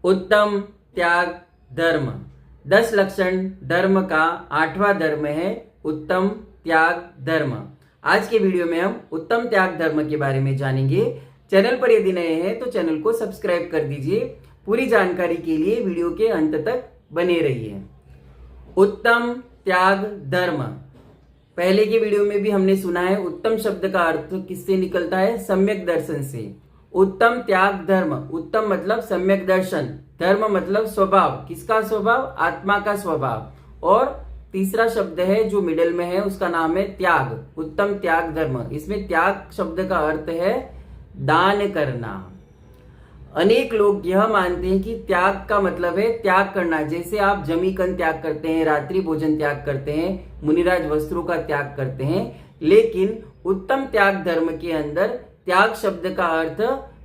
उत्तम त्याग धर्म। 10 लक्षण धर्म का 8वां धर्म है उत्तम त्याग धर्म। आज के वीडियो में हम उत्तम त्याग धर्म के बारे में जानेंगे। चैनल पर यदि नए हैं तो चैनल को सब्सक्राइब कर दीजिए। पूरी जानकारी के लिए वीडियो के अंत तक बने रहिए। उत्तम त्याग धर्म। पहले के वीडियो में भी हमने सुना है उत्तम शब्द का अर्थ किससे निकलता है? सम्यक दर्शन से। उत्तम त्याग धर्म, उत्तम मतलब सम्यक दर्शन, धर्म मतलब स्वभाव। किसका स्वभाव? आत्मा का स्वभाव। और तीसरा शब्द है जो मिडिल में है उसका नाम है त्याग, उत्तम त्याग धर्म। इसमें त्याग शब्द का अर्थ है दान करना। अनेक लोग यह मानते हैं कि त्याग का मतलब है त्याग करना, जैसे आप जमीकन त्याग करते हैं, रात्रि भोजन त्याग करते हैं, मुनिराज वस्त्रों का त्याग करते हैं। लेकिन उत्तम त्याग धर्म के अंदर त्याग शब्द का अर्थ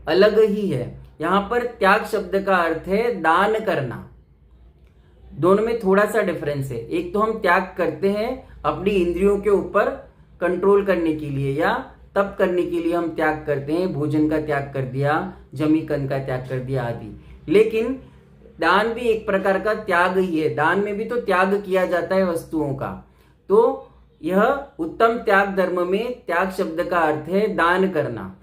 अलग ही है। यहाँ पर त्याग शब्द का अर्थ है दान करना। दोनों में थोड़ा सा डिफरेंस है। एक तो हम त्याग करते हैं अपनी इंद्रियों के ऊपर कंट्रोल करने के लिए या तप करने के लिए हम त्याग करते हैं, भोजन का त्याग कर दिया, जमीकन का त्याग कर दिया आदि। लेकिन दान भी एक प्रकार का त्याग ही है। दान में भी तो त्याग किया जाता है वस्तुओं का। तो यह उत्तम त्याग धर्म में त्याग शब्द का अर्थ है दान करना।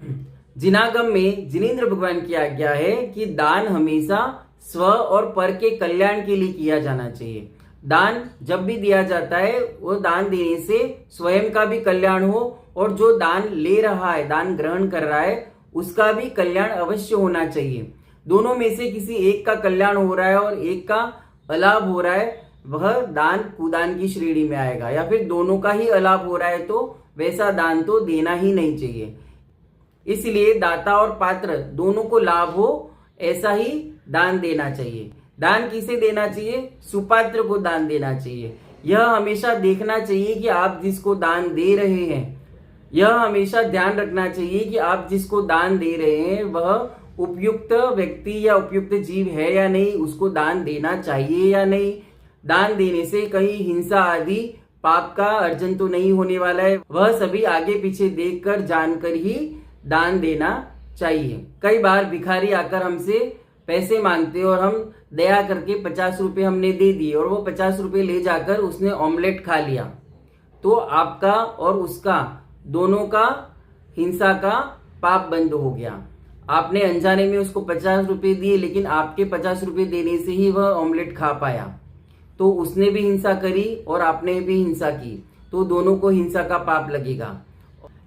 जिनागम में जिनेंद्र भगवान की आज्ञा है कि दान हमेशा स्व और पर के कल्याण के लिए किया जाना चाहिए। दान जब भी दिया जाता है वो दान देने से स्वयं का भी कल्याण हो और जो दान ले रहा है, दान ग्रहण कर रहा है, उसका भी कल्याण अवश्य होना चाहिए। दोनों में से किसी एक का कल्याण हो रहा है और एक का अलाभ हो रहा है, वह दान कुदान की श्रेणी में आएगा। या फिर दोनों का ही अलाभ हो रहा है तो वैसा दान तो देना ही नहीं चाहिए। इसलिए दाता और पात्र दोनों को लाभ हो ऐसा ही दान देना चाहिए। दान किसे देना चाहिए? सुपात्र को दान देना चाहिए। यह हमेशा देखना चाहिए कि आप जिसको दान दे रहे हैं, यह हमेशा ध्यान रखना चाहिए कि आप जिसको दान दे रहे हैं वह उपयुक्त व्यक्ति या उपयुक्त जीव है या नहीं, उसको दान देना चाहिए या नहीं। दान देने से कहीं हिंसा आदि पाप का अर्जन तो नहीं होने वाला है। वह सभी आगे पीछे देखकर जानकर ही दान देना चाहिए। कई बार भिखारी आकर हमसे पैसे मांगते और हम दया करके 50 रुपए हमने दे दिए और वो 50 रुपए ले जाकर उसने ऑमलेट खा लिया, तो आपका और उसका दोनों का हिंसा का पाप बंद हो गया। आपने अनजाने में उसको 50 रुपए दिए, लेकिन आपके 50 रुपए देने से ही वह ऑमलेट खा पाया। तो उसने भी हिंसा करी और आपने भी हिंसा की, तो दोनों को हिंसा का पाप लगेगा।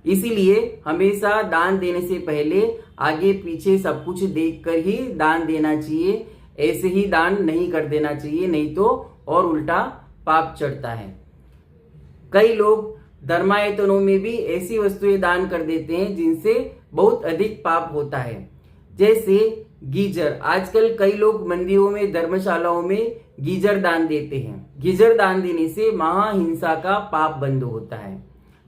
इसीलिए हमेशा दान देने से पहले आगे पीछे सब कुछ देखकर ही दान देना चाहिए। ऐसे ही दान नहीं कर देना चाहिए, नहीं तो और उल्टा पाप चढ़ता है। कई लोग धर्मायतनों में भी ऐसी वस्तुएं दान कर देते हैं जिनसे बहुत अधिक पाप होता है, जैसे गीजर। आजकल कई लोग मंदिरों में, धर्मशालाओं में गीजर दान देते हैं। गीजर दान देने से महाहिंसा का पाप बंद होता है।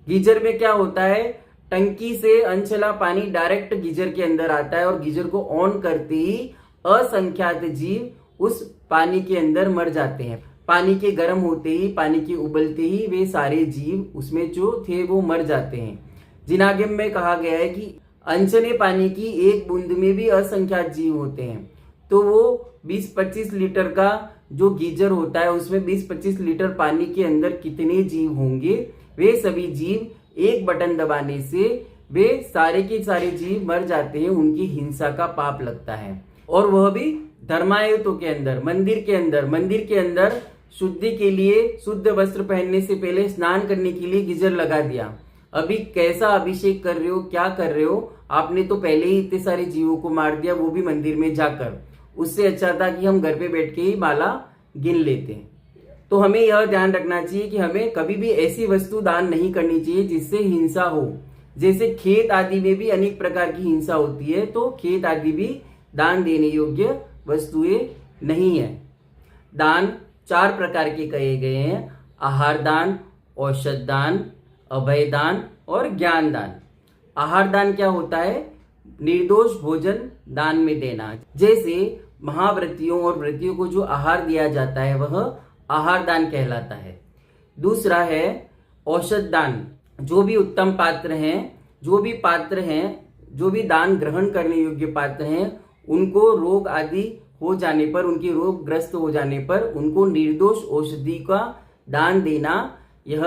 गीजर में क्या होता है? टंकी से अनछला पानी डायरेक्ट गीजर के अंदर आता है और गीजर को ऑन करते ही असंख्यात जीव उस पानी के अंदर मर जाते हैं। पानी के गर्म होते ही, पानी के उबलते ही वे सारे जीव उसमें जो थे वो मर जाते हैं। जिनागम में कहा गया है कि अनछने पानी की एक बूंद में भी असंख्यात जीव होते हैं। तो वो 20-25 लीटर का जो गीजर होता है उसमें 20-25 लीटर पानी के अंदर कितने जीव होंगे? वे सभी जीव एक बटन दबाने से वे सारे के सारे जीव मर जाते हैं। उनकी हिंसा का पाप लगता है। और वह भी धर्मायतों के अंदर, मंदिर के अंदर शुद्धि के लिए, शुद्ध वस्त्र पहनने से पहले स्नान करने के लिए गीजर लगा दिया। अभी कैसा अभिषेक कर रहे हो, क्या कर रहे हो? आपने तो पहले ही इतने सारे जीवों को मार दिया, वो भी मंदिर में जाकर। उससे अच्छा था कि हम घर पे बैठ के ही माला गिन लेते। तो हमें यह ध्यान रखना चाहिए कि हमें कभी भी ऐसी वस्तु दान नहीं करनी चाहिए जिससे हिंसा हो। जैसे खेत आदि में भी अनेक प्रकार की हिंसा होती है, तो खेत आदि भी दान देने योग्य वस्तुएं नहीं है। दान 4 प्रकार के कहे गए हैं: आहार दान, औषध दान, अभय दान और ज्ञान दान। आहार दान क्या होता है? निर्दोष भोजन दान में देना। जैसे महाव्रतियों और व्रतियों को जो आहार दिया जाता है वह आहार दान कहलाता है। दूसरा है औषध दान। जो भी उत्तम पात्र हैं, जो भी दान ग्रहण करने योग्य पात्र हैं, उनको रोग आदि हो जाने पर, उनकी रोगग्रस्त हो जाने पर उनको निर्दोष औषधि का दान देना, यह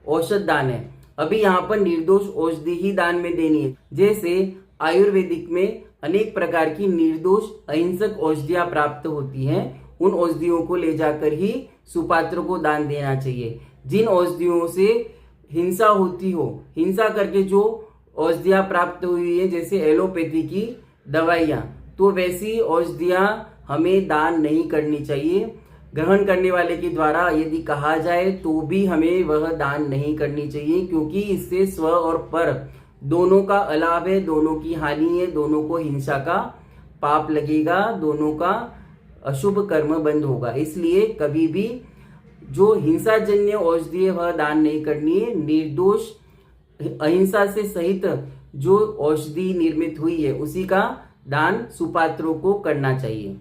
औषध दान है। अभी यहाँ पर निर्दोष औषधि ही दान में देनी है। जैसे आयुर्वेदिक में अनेक प्रकार की निर्दोष अहिंसक औषधियां प्राप्त होती हैं, उन औषधियों को ले जाकर ही सुपात्र को दान देना चाहिए। जिन औषधियों से हिंसा होती हो, हिंसा करके जो औषधियां प्राप्त हुई है, जैसे एलोपैथी की दवाइयां, तो वैसी औषधियां हमें दान नहीं करनी चाहिए। ग्रहण करने वाले के द्वारा यदि कहा जाए तो भी हमें वह दान नहीं करनी चाहिए, क्योंकि इससे स्व और पर दोनों का अलाभ है, दोनों की हानि है, दोनों को हिंसा का पाप लगेगा, दोनों का अशुभ कर्म बंद होगा। इसलिए कभी भी जो हिंसाजन्य औषधि है वह दान नहीं करनी है। निर्दोष अहिंसा से सहित जो औषधि निर्मित हुई है उसी का दान सुपात्रों को करना चाहिए।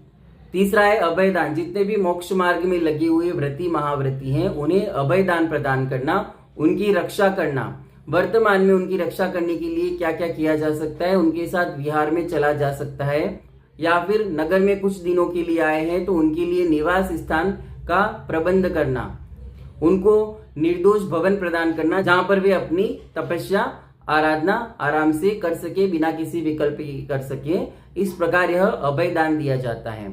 तीसरा है अभय दान। जितने भी मोक्ष मार्ग में लगे हुए व्रती महाव्रती हैं उन्हें अभय दान प्रदान करना, उनकी रक्षा करना। वर्तमान में उनकी रक्षा करने के लिए क्या क्या किया जा सकता है? उनके साथ विहार में चला जा सकता है, या फिर नगर में कुछ दिनों के लिए आए हैं तो उनके लिए निवास स्थान का प्रबंध करना, उनको निर्दोष भवन प्रदान करना जहां पर वे अपनी तपस्या आराधना आराम से कर सके, बिना किसी विकल्प के कर सके। इस प्रकार यह अभय दान दिया जाता है।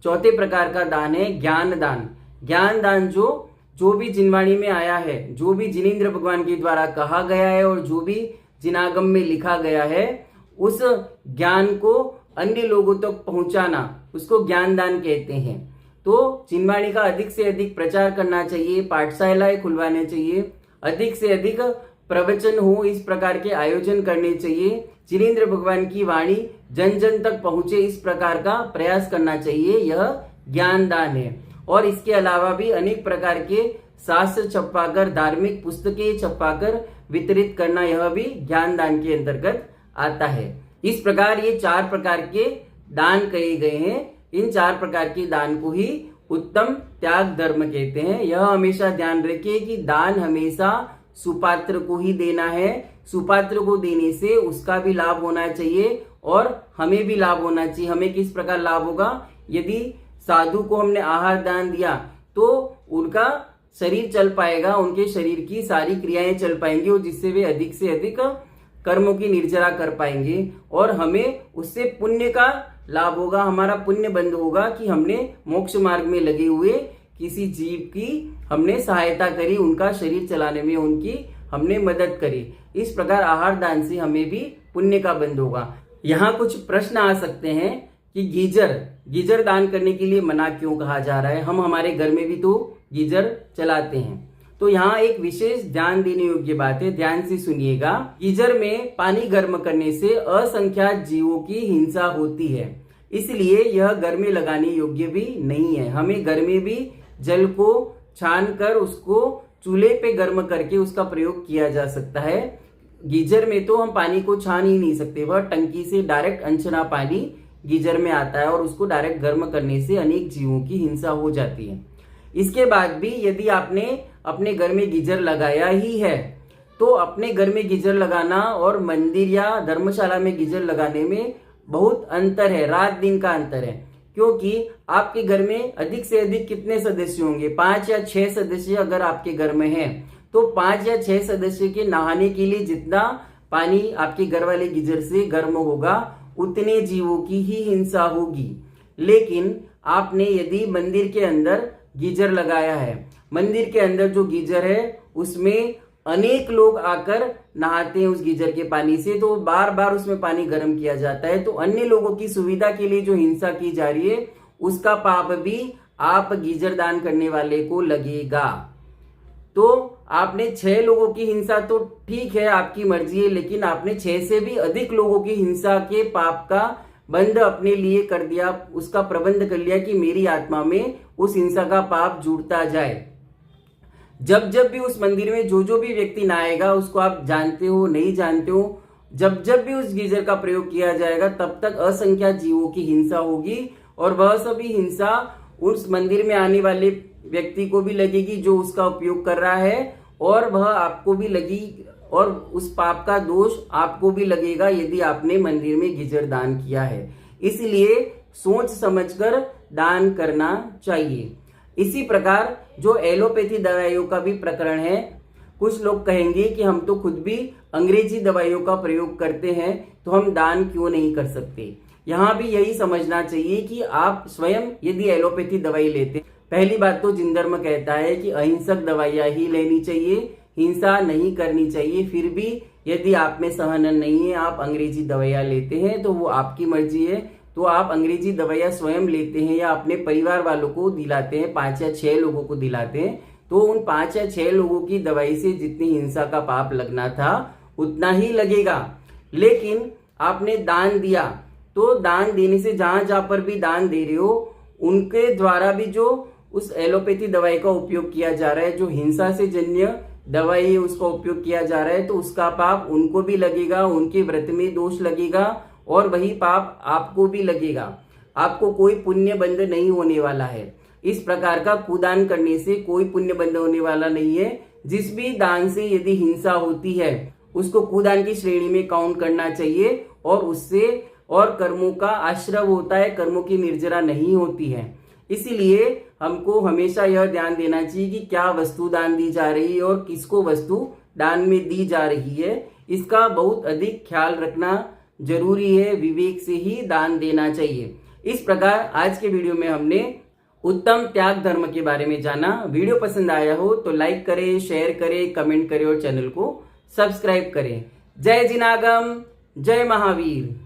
चौथे प्रकार का दान है ज्ञान दान। ज्ञान दान जो भी जिनवाणी में आया है, जो भी जिनेंद्र भगवान के द्वारा कहा गया है और जो भी जिनागम में लिखा गया है, उस ज्ञान को अन्य लोगों तक पहुंचाना, उसको ज्ञान दान कहते हैं। तो जिनवाणी का अधिक से अधिक प्रचार करना चाहिए, पाठशालाएं खुलवाने चाहिए, अधिक से अधिक प्रवचन हो, इस प्रकार के आयोजन करने चाहिए। जिनेंद्र भगवान की वाणी जन जन तक पहुंचे, इस प्रकार का प्रयास करना चाहिए। यह ज्ञान दान है। और इसके अलावा भी अनेक प्रकार के शास्त्र छपवाकर, धार्मिक पुस्तकें छपवाकर वितरित करना, यह भी ज्ञान दान के अंतर्गत आता है। इस प्रकार ये 4 प्रकार के दान कहे गए हैं। इन 4 प्रकार के दान को ही उत्तम त्याग धर्म कहते हैं। यह हमेशा ध्यान रखिए कि दान हमेशा सुपात्र को ही देना है। सुपात्र को देने से उसका भी लाभ होना चाहिए और हमें भी लाभ होना चाहिए। हमें किस प्रकार लाभ होगा? यदि साधु को हमने आहार दान दिया तो उनका शरीर चल पाएगा, उनके शरीर की सारी क्रियाएं चल पाएंगी और जिससे वे अधिक से अधिक कर्मों की निर्जरा कर पाएंगे और हमें उससे पुण्य का लाभ होगा। हमारा पुण्य बंद होगा कि हमने मोक्ष मार्ग में लगे हुए किसी जीव की हमने सहायता करी, उनका शरीर चलाने में उनकी हमने मदद करी। इस प्रकार आहार दान से हमें भी पुण्य का बंद होगा। यहाँ कुछ प्रश्न आ सकते हैं कि गीजर दान करने के लिए मना क्यों कहा जा रहा है? हम हमारे घर में भी तो गीजर चलाते हैं। तो यहाँ एक विशेष ध्यान देने योग्य बात है, ध्यान से सुनिएगा। गीजर में पानी गर्म करने से असंख्यात जीवों की हिंसा होती है, इसलिए यह घर में लगाने योग्य भी नहीं है। हमें घर में भी जल को छान कर उसको चूल्हे पे गर्म करके उसका प्रयोग किया जा सकता है। गीजर में तो हम पानी को छान ही नहीं सकते, वह टंकी से डायरेक्ट अनछना पानी गीजर में आता है और उसको डायरेक्ट गर्म करने से अनेक जीवों की हिंसा हो जाती है। इसके बाद भी यदि आपने अपने घर में गीजर लगाया ही है तो अपने घर में गीजर लगाना और मंदिर या धर्मशाला में गीजर लगाने में बहुत अंतर है, रात दिन का अंतर है। क्योंकि आपके घर में अधिक से अधिक कितने सदस्य होंगे? 5 या 6 सदस्य अगर आपके घर में हैं तो 5 या 6 सदस्य के नहाने के लिए जितना पानी आपके घर वाले गीजर से गर्म होगा उतने जीवों की ही हिंसा होगी। लेकिन आपने यदि मंदिर के अंदर गीजर लगाया है, मंदिर के अंदर जो गीजर है उसमें अनेक लोग आकर नहाते हैं उस गीजर के पानी से, तो बार बार उसमें पानी गर्म किया जाता है, तो अन्य लोगों की सुविधा के लिए जो हिंसा की जा रही है उसका पाप भी आप गीजर दान करने वाले को लगेगा। तो आपने 6 लोगों की हिंसा तो ठीक है, आपकी मर्जी है, लेकिन आपने 6 से भी अधिक लोगों की हिंसा के पाप का बंध अपने लिए कर दिया, उसका प्रबंध कर लिया कि मेरी आत्मा में उस हिंसा का पाप जुड़ता जाए। जब जब भी उस मंदिर में जो भी व्यक्ति नहाएगा, उसको आप जानते हो नहीं जानते हो, जब जब भी उस गीजर का प्रयोग किया जाएगा तब तक असंख्यात जीवों की हिंसा होगी और वह सभी हिंसा उस मंदिर में आने वाले व्यक्ति को भी लगेगी जो उसका उपयोग कर रहा है, और वह आपको भी लगी और उस पाप का दोष आपको भी लगेगा यदि आपने मंदिर में गीजर दान किया है। इसलिए सोच समझकर दान करना चाहिए। इसी प्रकार जो एलोपैथी दवाइयों का भी प्रकरण है, कुछ लोग कहेंगे कि हम तो खुद भी अंग्रेजी दवाइयों का प्रयोग करते हैं, तो हम दान क्यों नहीं कर सकते। यहाँ भी यही समझना चाहिए कि आप स्वयं यदि एलोपैथी दवाई लेते, पहली बात तो जिन धर्म कहता है कि अहिंसक दवाइयाँ ही लेनी चाहिए, हिंसा नहीं करनी चाहिए। फिर भी यदि आप में सहन नहीं है, आप अंग्रेजी दवाइयाँ लेते हैं, तो वो आपकी मर्जी है। तो आप अंग्रेजी दवाइयाँ स्वयं लेते हैं या अपने परिवार वालों को दिलाते हैं, 5 या 6 लोगों को दिलाते हैं, तो उन 5 या 6 लोगों की दवाई से जितनी हिंसा का पाप लगना था उतना ही लगेगा। लेकिन आपने दान दिया, तो दान देने से जहां पर भी दान दे रहे हो, उनके द्वारा भी जो उस एलोपैथी दवाई का उपयोग किया जा रहा है, जो हिंसा से जन्य दवाई है उसका उपयोग किया जा रहा है, तो उसका पाप उनको भी लगेगा, उनके व्रत में दोष लगेगा और वही पाप आपको भी लगेगा। आपको कोई पुण्य बंध नहीं होने वाला है। इस प्रकार का कुदान करने से कोई पुण्य बंध होने वाला नहीं है। जिस भी दान से यदि हिंसा होती है उसको कुदान की श्रेणी में काउंट करना चाहिए और उससे और कर्मों का आश्रव होता है, कर्मों की निर्जरा नहीं होती है। इसीलिए हमको हमेशा यह ध्यान देना चाहिए कि क्या वस्तु दान दी जा रही है और किसको वस्तु दान में दी जा रही है, इसका बहुत अधिक ख्याल रखना जरूरी है। विवेक से ही दान देना चाहिए। इस प्रकार आज के वीडियो में हमने उत्तम त्याग धर्म के बारे में जाना। वीडियो पसंद आया हो तो लाइक करें, शेयर करें, कमेंट करें और चैनल को सब्सक्राइब करें। जय जिनागम, जय महावीर।